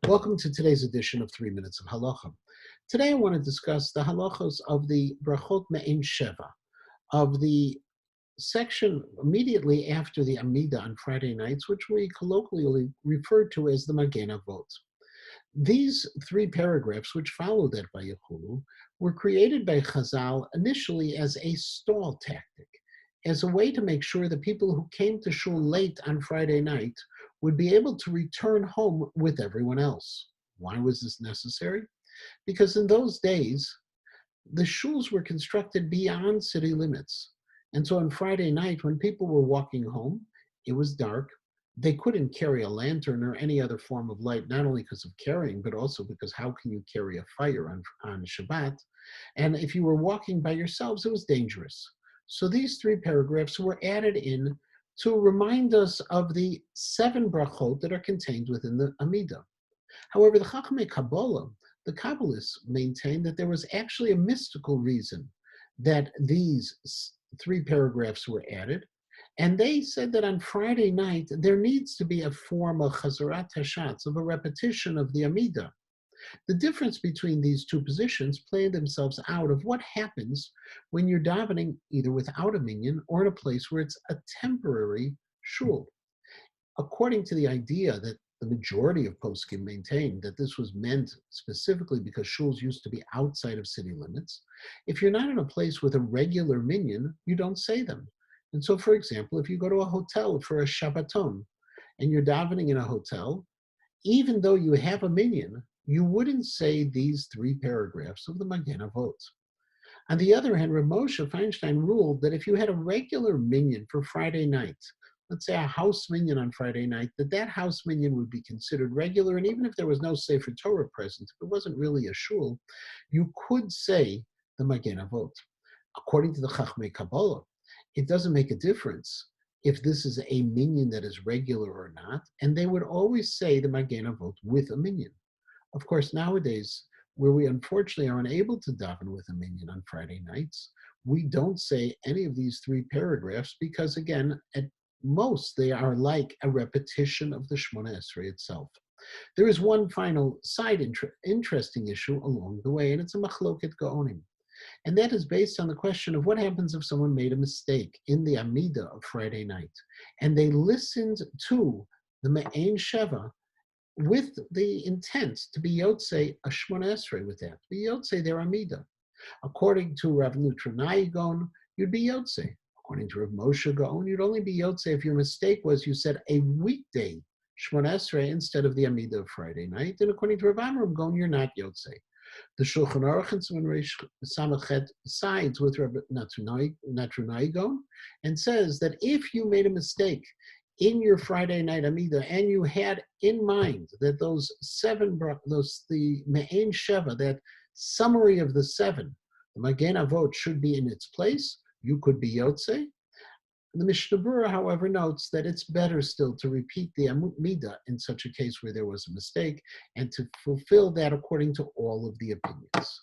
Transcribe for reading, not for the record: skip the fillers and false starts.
Welcome to today's edition of 3 Minutes of Halacha. Today I want to discuss the halachos of the Brachot Me'en Sheva, of the section immediately after the Amida on Friday nights, which we colloquially refer to as the Magen Avot. These three paragraphs, which follow that by Yechulu, were created by Chazal initially as a stall tactic, as a way to make sure that people who came to shul late on Friday night would be able to return home with everyone else. Why was this necessary? Because in those days, the shuls were constructed beyond city limits. And so on Friday night, when people were walking home, it was dark. They couldn't carry a lantern or any other form of light, not only because of carrying, but also because how can you carry a fire on Shabbat? And if you were walking by yourselves, it was dangerous. So these three paragraphs were added in to remind us of the 7 brachot that are contained within the Amidah. However, the Chachmei Kabbalah, the Kabbalists, maintained that there was actually a mystical reason that these 3 paragraphs were added. And they said that on Friday night, there needs to be a form of chazarat hashatz, of a repetition of the Amidah. The difference between these two positions play themselves out of what happens when you're davening either without a minyan or in a place where it's a temporary shul. According to the idea that the majority of poskim maintained that this was meant specifically because shuls used to be outside of city limits, if you're not in a place with a regular minyan, you don't say them. And so, for example, if you go to a hotel for a Shabbaton and you're davening in a hotel, even though you have a minyan, you wouldn't say these 3 paragraphs of the Magen Avot. On the other hand, Rav Moshe Feinstein ruled that if you had a regular minyan for Friday night, let's say a house minyan on Friday night, that house minyan would be considered regular, and even if there was no Sefer Torah present, if it wasn't really a shul, you could say the Magen Avot. According to the Chachmei Kabbalah, it doesn't make a difference if this is a minyan that is regular or not, and they would always say the Magen Avot with a minyan. Of course, nowadays, where we unfortunately are unable to daven with a minyan on Friday nights, we don't say any of these 3 paragraphs because, again, at most, they are like a repetition of the Shemona Esrei itself. There is one final interesting issue along the way, and it's a machloket gaonim. And that is based on the question of what happens if someone made a mistake in the Amida of Friday night, and they listened to the Me'en Sheva with the intent to be Yotzei a Shemona Esrei with that, to be Yotzei their Amida. According to Rav Nutranai Gaon, you'd be Yotzei. According to Rav Moshe Gaon, you'd only be Yotzei if your mistake was you said a weekday Shemona Esrei instead of the Amida of Friday night. And according to Rav Amram Gaon, you're not Yotzei. The Shulchan Aruch and Siman Reish Samachet sides with Rav Nutranai Gaon and says that if you made a mistake in your Friday night Amida, and you had in mind that the Me'en Sheva, that summary of the 7, the Magen Avot should be in its place, you could be Yotzei. The Mishnah Berurah, however, notes that it's better still to repeat the Amida in such a case where there was a mistake, and to fulfill that according to all of the opinions.